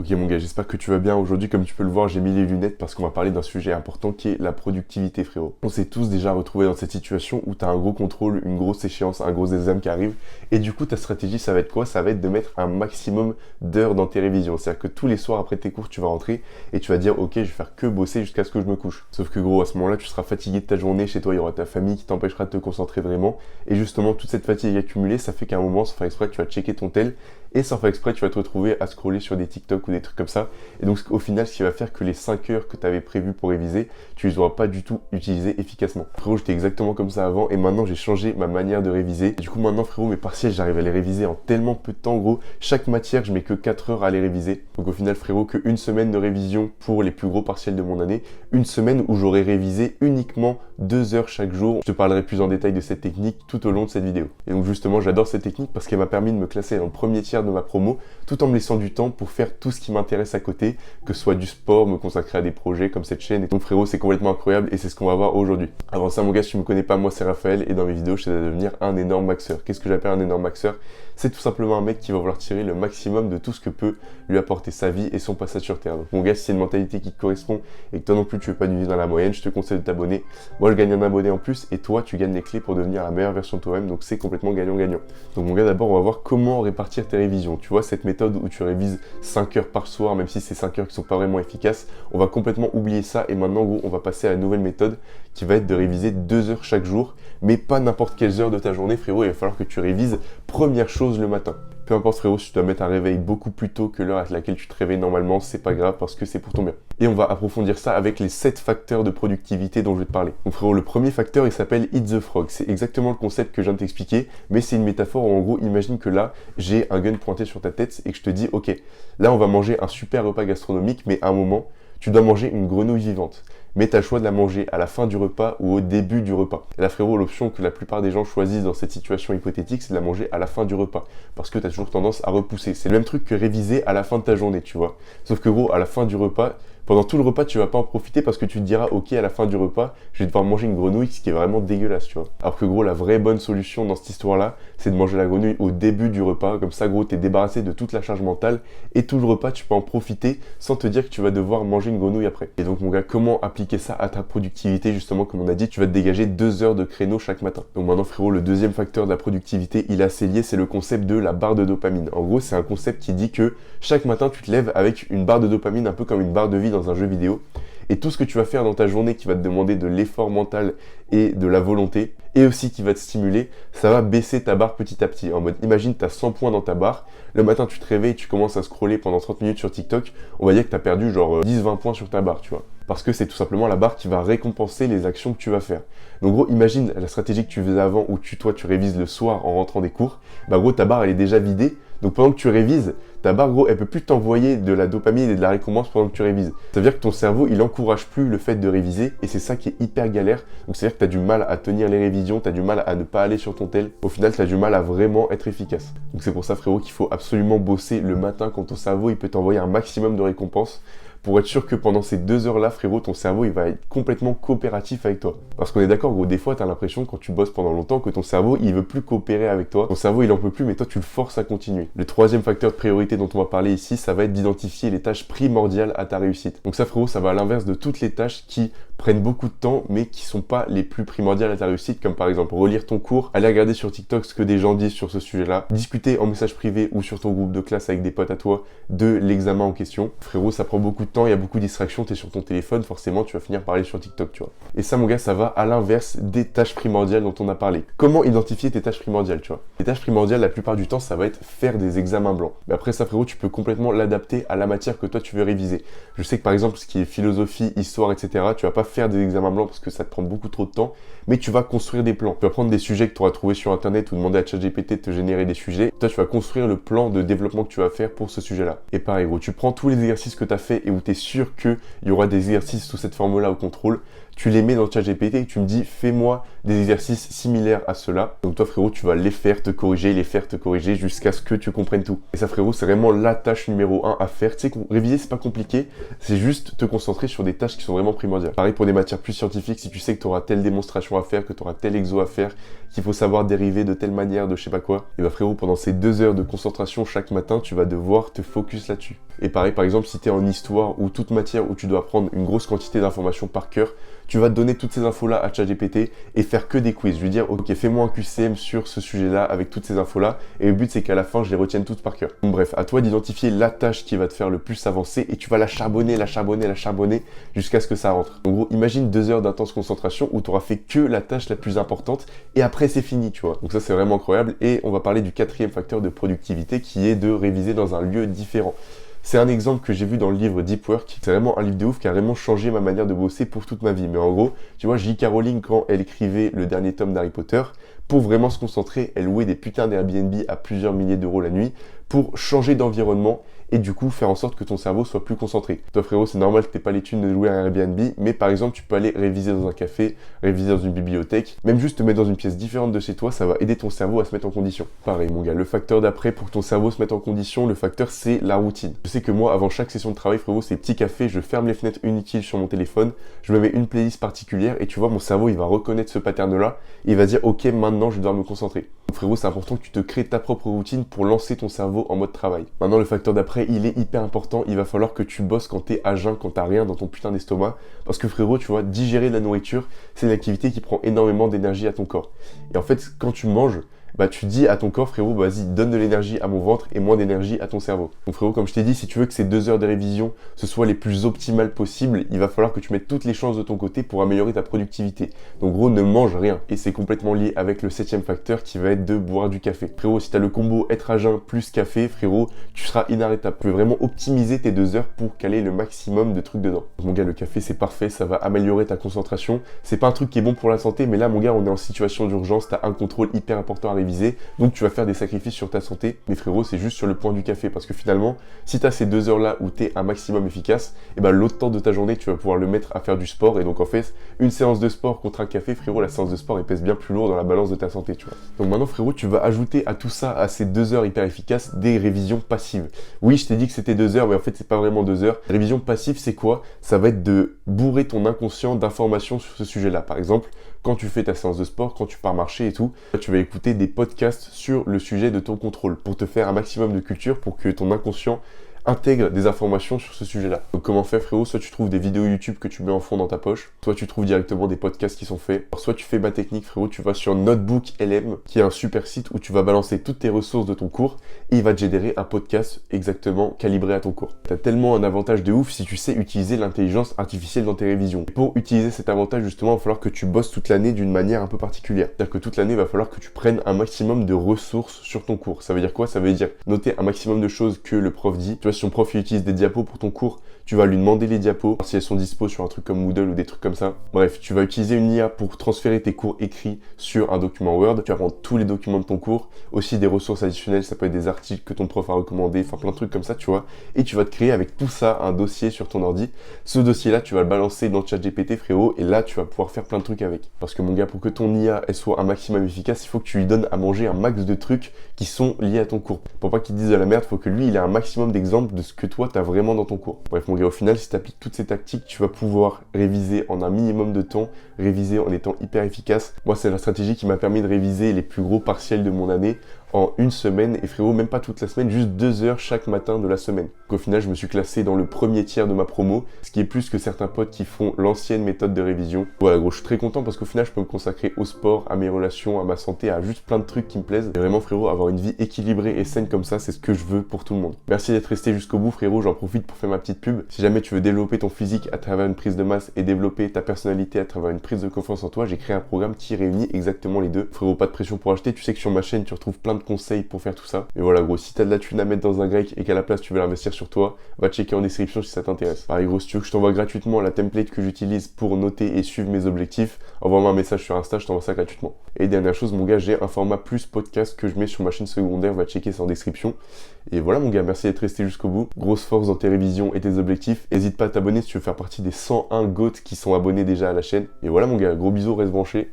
Ok mon gars, j'espère que tu vas bien. Aujourd'hui, comme tu peux le voir, j'ai mis les lunettes parce qu'on va parler d'un sujet important qui est la productivité, frérot. On s'est tous déjà retrouvés dans cette situation où tu as un gros contrôle, une grosse échéance, un gros examen qui arrive. Et du coup, ta stratégie, ça va être quoi? Ça va être de mettre un maximum d'heures dans tes révisions. C'est-à-dire que tous les soirs après tes cours, tu vas rentrer et tu vas dire, ok, je vais faire que bosser jusqu'à ce que je me couche. Sauf que gros, à ce moment-là, tu seras fatigué de ta journée. Chez toi, il y aura ta famille qui t'empêchera de te concentrer vraiment. Et justement, toute cette fatigue accumulée, ça fait qu'à un moment, sans faire exprès, tu vas checker ton tel. Et sans faire exprès, tu vas te retrouver à scroller sur des TikTok ou des trucs comme ça. Et donc au final, ce qui va faire que les 5 heures que tu avais prévues pour réviser, tu les auras pas du tout utilisées efficacement. Frérot, j'étais exactement comme ça avant et maintenant j'ai changé ma manière de réviser. Et du coup maintenant frérot, mes partiels, j'arrive à les réviser en tellement peu de temps. Gros, chaque matière, je mets que 4 heures à les réviser. Donc au final frérot, que une semaine de révision pour les plus gros partiels de mon année, une semaine où j'aurais révisé uniquement 2 heures chaque jour. Je te parlerai plus en détail de cette technique tout au long de cette vidéo. Et donc justement, j'adore cette technique parce qu'elle m'a permis de me classer dans le premier tiers de ma promo tout en me laissant du temps pour faire tout ce qui m'intéresse à côté, que ce soit du sport, me consacrer à des projets comme cette chaîne. Et donc frérot, c'est complètement incroyable et c'est ce qu'on va voir aujourd'hui. Avant ça mon gars, si tu me connais pas, moi c'est Raphaël et dans mes vidéos, je t'aide à devenir un énorme maxeur. Qu'est-ce que j'appelle un énorme maxeur? C'est tout simplement un mec qui va vouloir tirer le maximum de tout ce que peut lui apporter sa vie et son passage sur Terre. Donc mon gars, si c'est une mentalité qui te correspond et que toi non plus tu veux pas vivre dans la moyenne, je te conseille de t'abonner. Moi je gagne un abonné en plus et toi tu gagnes les clés pour devenir la meilleure version de toi-même, donc c'est complètement gagnant-gagnant. Donc mon gars, d'abord on va voir comment répartir tes révisions. Tu vois cette méthode où tu révises 5 heures par soir, même si c'est 5 heures qui sont pas vraiment efficaces, on va complètement oublier ça et maintenant gros, on va passer à la nouvelle méthode qui va être de réviser 2 heures chaque jour, mais pas n'importe quelles heures de ta journée frérot, il va falloir que tu révises première chose le matin. Peu importe frérot, si tu dois mettre un réveil beaucoup plus tôt que l'heure à laquelle tu te réveilles normalement, c'est pas grave parce que c'est pour ton bien. Et on va approfondir ça avec les 7 facteurs de productivité dont je vais te parler. Donc frérot, le premier facteur, il s'appelle Eat the Frog. C'est exactement le concept que je viens de t'expliquer, mais c'est une métaphore où en gros, imagine que là, j'ai un gun pointé sur ta tête et que je te dis, ok, là on va manger un super repas gastronomique, mais à un moment, tu dois manger une grenouille vivante. Mais tu as le choix de la manger à la fin du repas ou au début du repas. Et là frérot, l'option que la plupart des gens choisissent dans cette situation hypothétique, c'est de la manger à la fin du repas. Parce que tu as toujours tendance à repousser. C'est le même truc que réviser à la fin de ta journée, tu vois. Sauf que gros, à la fin du repas, pendant tout le repas, tu vas pas en profiter parce que tu te diras, ok, à la fin du repas, je vais devoir manger une grenouille, ce qui est vraiment dégueulasse, tu vois. Alors que gros, la vraie bonne solution dans cette histoire-là, c'est de manger la grenouille au début du repas. Comme ça, gros, t'es débarrassé de toute la charge mentale et tout le repas, tu peux en profiter sans te dire que tu vas devoir manger une grenouille après. Et donc, mon gars, comment appliquer ça à ta productivité? Justement, comme on a dit, tu vas te dégager 2 heures de créneau chaque matin. Donc maintenant, frérot, le deuxième facteur de la productivité, il est assez lié, c'est le concept de la barre de dopamine. En gros, c'est un concept qui dit que chaque matin, tu te lèves avec une barre de dopamine, un peu comme une barre de vie dans un jeu vidéo. Et tout ce que tu vas faire dans ta journée qui va te demander de l'effort mental et de la volonté, et aussi qui va te stimuler, ça va baisser ta barre petit à petit. En mode, imagine, tu as 100 points dans ta barre, le matin tu te réveilles, tu commences à scroller pendant 30 minutes sur TikTok, on va dire que tu as perdu genre 10-20 points sur ta barre, tu vois. Parce que c'est tout simplement la barre qui va récompenser les actions que tu vas faire. Donc gros, imagine la stratégie que tu faisais avant où toi tu révises le soir en rentrant des cours, bah gros, ta barre elle est déjà vidée, donc pendant que tu révises, ta barre, gros, elle peut plus t'envoyer de la dopamine et de la récompense pendant que tu révises. Ça veut dire que ton cerveau, il encourage plus le fait de réviser et c'est ça qui est hyper galère. Donc c'est-à-dire que tu as du mal à tenir les révisions, tu as du mal à ne pas aller sur ton tel. Au final, tu as du mal à vraiment être efficace. Donc c'est pour ça, frérot, qu'il faut absolument bosser le matin quand ton cerveau, il peut t'envoyer un maximum de récompenses pour être sûr que pendant ces 2 heures-là, frérot, ton cerveau, il va être complètement coopératif avec toi. Parce qu'on est d'accord, gros, des fois, t'as l'impression, quand tu bosses pendant longtemps, que ton cerveau, il veut plus coopérer avec toi. Ton cerveau, il en peut plus, mais toi, tu le forces à continuer. Le troisième facteur de priorité dont on va parler ici, ça va être d'identifier les tâches primordiales à ta réussite. Donc ça, frérot, ça va à l'inverse de toutes les tâches qui prennent beaucoup de temps, mais qui sont pas les plus primordiales à ta réussite, comme par exemple relire ton cours, aller regarder sur TikTok ce que des gens disent sur ce sujet-là, discuter en message privé ou sur ton groupe de classe avec des potes à toi de l'examen en question. Frérot, ça prend beaucoup de temps, il y a beaucoup de distractions, t'es sur ton téléphone, forcément tu vas finir par aller sur TikTok, tu vois. Et ça, mon gars, ça va à l'inverse des tâches primordiales dont on a parlé. Comment identifier tes tâches primordiales, tu vois? Les tâches primordiales, la plupart du temps, ça va être faire des examens blancs. Mais après ça, frérot, tu peux complètement l'adapter à la matière que toi tu veux réviser. Je sais que par exemple, ce qui est philosophie, histoire, etc., tu vas pas faire des examens blancs parce que ça te prend beaucoup trop de temps, mais tu vas construire des plans. Tu vas prendre des sujets que tu auras trouvés sur internet ou demander à ChatGPT de te générer des sujets. Toi, tu vas construire le plan de développement que tu vas faire pour ce sujet-là. Et pareil, gros, tu prends tous les exercices que tu as fait et où tu es sûr qu'il y aura des exercices sous cette forme-là au contrôle. Tu les mets dans ChatGPT et tu me dis fais-moi des exercices similaires à ceux-là. Donc toi frérot, tu vas les faire te corriger jusqu'à ce que tu comprennes tout. Et ça frérot, c'est vraiment la tâche numéro 1 à faire. Tu sais, réviser c'est pas compliqué, c'est juste te concentrer sur des tâches qui sont vraiment primordiales. Pareil pour des matières plus scientifiques, si tu sais que tu auras telle démonstration à faire, que tu auras tel exo à faire, qu'il faut savoir dériver de telle manière, de je sais pas quoi. Et bah frérot, pendant ces 2 heures de concentration chaque matin, tu vas devoir te focus là-dessus. Et pareil, par exemple, si tu es en histoire ou toute matière où tu dois prendre une grosse quantité d'informations par cœur, tu vas te donner toutes ces infos-là à ChatGPT et faire que des quiz. Je lui dire, ok, fais-moi un QCM sur ce sujet-là avec toutes ces infos-là. Et le but, c'est qu'à la fin, je les retienne toutes par cœur. Donc, bref, à toi d'identifier la tâche qui va te faire le plus avancer et tu vas la charbonner jusqu'à ce que ça rentre. En gros, imagine 2 heures d'intense concentration où tu auras fait que la tâche la plus importante et après, c'est fini, tu vois. Donc ça, c'est vraiment incroyable. Et on va parler du 4e facteur de productivité qui est de réviser dans un lieu différent. C'est un exemple que j'ai vu dans le livre Deep Work. C'est vraiment un livre de ouf qui a vraiment changé ma manière de bosser pour toute ma vie. Mais en gros, tu vois, J.K. Rowling, quand elle écrivait le dernier tome d'Harry Potter, pour vraiment se concentrer, elle louait des putains d'Airbnb à plusieurs milliers d'euros la nuit pour changer d'environnement et du coup faire en sorte que ton cerveau soit plus concentré. Toi frérot, c'est normal que t'aies pas les thunes de louer un Airbnb, mais par exemple tu peux aller réviser dans un café, réviser dans une bibliothèque, même juste te mettre dans une pièce différente de chez toi, ça va aider ton cerveau à se mettre en condition. Pareil mon gars, le facteur d'après pour que ton cerveau se mette en condition, le facteur c'est la routine. Je sais que moi avant chaque session de travail frérot, c'est petit café, je ferme les fenêtres inutiles sur mon téléphone, je me mets une playlist particulière et tu vois mon cerveau il va reconnaître ce pattern là, et il va dire ok maintenant je dois me concentrer. Donc, frérot, c'est important que tu te crées ta propre routine pour lancer ton cerveau en mode travail. Maintenant le facteur d'après il est hyper important, il va falloir que tu bosses quand t'es à jeun, quand t'as rien dans ton putain d'estomac. Parce que frérot, tu vois, digérer de la nourriture, c'est une activité qui prend énormément d'énergie à ton corps. Et en fait, quand tu manges, bah tu dis à ton corps, frérot, bah, vas-y, donne de l'énergie à mon ventre et moins d'énergie à ton cerveau. Donc frérot, comme je t'ai dit, si tu veux que ces 2 heures de révision, ce soit les plus optimales possibles, il va falloir que tu mettes toutes les chances de ton côté pour améliorer ta productivité. Donc gros, ne mange rien. Et c'est complètement lié avec le 7e facteur qui va être de boire du café. Frérot, si t'as le combo être à jeun plus café, frérot, tu seras inarrêtable. Tu peux vraiment optimiser tes 2 heures pour caler le maximum de trucs dedans. Donc, mon gars, le café, c'est parfait, ça va améliorer ta concentration. C'est pas un truc qui est bon pour la santé, mais là, mon gars, on est en situation d'urgence, t'as un contrôle hyper important à réviser, donc tu vas faire des sacrifices sur ta santé. Mais frérot, c'est juste sur le point du café, parce que finalement, si t'as ces 2 heures-là où t'es un maximum efficace, et ben l'autre temps de ta journée, tu vas pouvoir le mettre à faire du sport, et donc en fait, une séance de sport contre un café, frérot, la séance de sport, elle pèse bien plus lourd dans la balance de ta santé, tu vois. Donc maintenant, frérot, tu vas ajouter à tout ça, à ces 2 heures hyper efficaces, des révisions passives. Oui, je t'ai dit que c'était 2 heures, mais en fait, c'est pas vraiment 2 heures. La révision passive, c'est quoi? Ça va être de bourrer ton inconscient d'informations sur ce sujet-là. Par exemple, quand tu fais ta séance de sport, quand tu pars marcher et tout, tu vas écouter des podcasts sur le sujet de ton contrôle pour te faire un maximum de culture pour que ton inconscient intègre des informations sur ce sujet-là. Donc comment faire frérot? Soit tu trouves des vidéos YouTube que tu mets en fond dans ta poche, soit tu trouves directement des podcasts qui sont faits, soit tu fais ma technique frérot, tu vas sur Notebook LM qui est un super site où tu vas balancer toutes tes ressources de ton cours et il va te générer un podcast exactement calibré à ton cours. T'as tellement un avantage de ouf si tu sais utiliser l'intelligence artificielle dans tes révisions. Et pour utiliser cet avantage justement, il va falloir que tu bosses toute l'année d'une manière un peu particulière. C'est-à-dire que toute l'année, il va falloir que tu prennes un maximum de ressources sur ton cours. Ça veut dire quoi? Ça veut dire noter un maximum de choses que le prof dit. Tu vois, si ton prof il utilise des diapos pour ton cours, tu vas lui demander les diapos, si elles sont dispo sur un truc comme Moodle ou des trucs comme ça. Bref, tu vas utiliser une IA pour transférer tes cours écrits sur un document Word. Tu vas prendre tous les documents de ton cours, aussi des ressources additionnelles, ça peut être des articles que ton prof a recommandés, enfin plein de trucs comme ça, tu vois. Et tu vas te créer avec tout ça un dossier sur ton ordi. Ce dossier-là, tu vas le balancer dans ChatGPT, frérot, et là, tu vas pouvoir faire plein de trucs avec. Parce que mon gars, pour que ton IA elle soit un maximum efficace, il faut que tu lui donnes à manger un max de trucs qui sont liés à ton cours. Pour pas qu'il te dise de la merde, il faut que lui, il ait un maximum d'exemples de ce que toi, t'as vraiment dans ton cours. Bref, mon gars, au final, si tu appliques toutes ces tactiques, tu vas pouvoir réviser en un minimum de temps, réviser en étant hyper efficace. Moi, c'est la stratégie qui m'a permis de réviser les plus gros partiels de mon année en une semaine, et frérot, même pas toute la semaine, juste 2 heures chaque matin de la semaine. Donc, au final, je me suis classé dans le premier tiers de ma promo, ce qui est plus que certains potes qui font l'ancienne méthode de révision. Voilà, gros, je suis très content parce qu'au final, je peux me consacrer au sport, à mes relations, à ma santé, à juste plein de trucs qui me plaisent. Et vraiment, frérot, avoir une vie équilibrée et saine comme ça, c'est ce que je veux pour tout le monde. Merci d'être resté jusqu'au bout, frérot, j'en profite pour faire ma petite pub. Si jamais tu veux développer ton physique à travers une prise de masse et développer ta personnalité à travers une prise de confiance en toi, j'ai créé un programme qui réunit exactement les deux. Frérot, pas de pression pour acheter, tu sais que sur ma chaîne, tu retrouves plein de conseils pour faire tout ça. Mais voilà gros, si t'as de la thune à mettre dans un grec et qu'à la place tu veux l'investir sur toi, va checker en description si ça t'intéresse. Pareil gros, si tu veux que je t'envoie gratuitement la template que j'utilise pour noter et suivre mes objectifs, envoie-moi un message sur Insta, je t'envoie ça gratuitement. Et dernière chose mon gars, j'ai un format plus podcast que je mets sur ma chaîne secondaire, va checker ça en description. Et voilà mon gars, merci d'être resté jusqu'au bout. Grosse force dans tes révisions et tes objectifs. N'hésite pas à t'abonner si tu veux faire partie des 101 GOAT qui sont abonnés déjà à la chaîne. Et voilà mon gars, gros bisous, reste branché.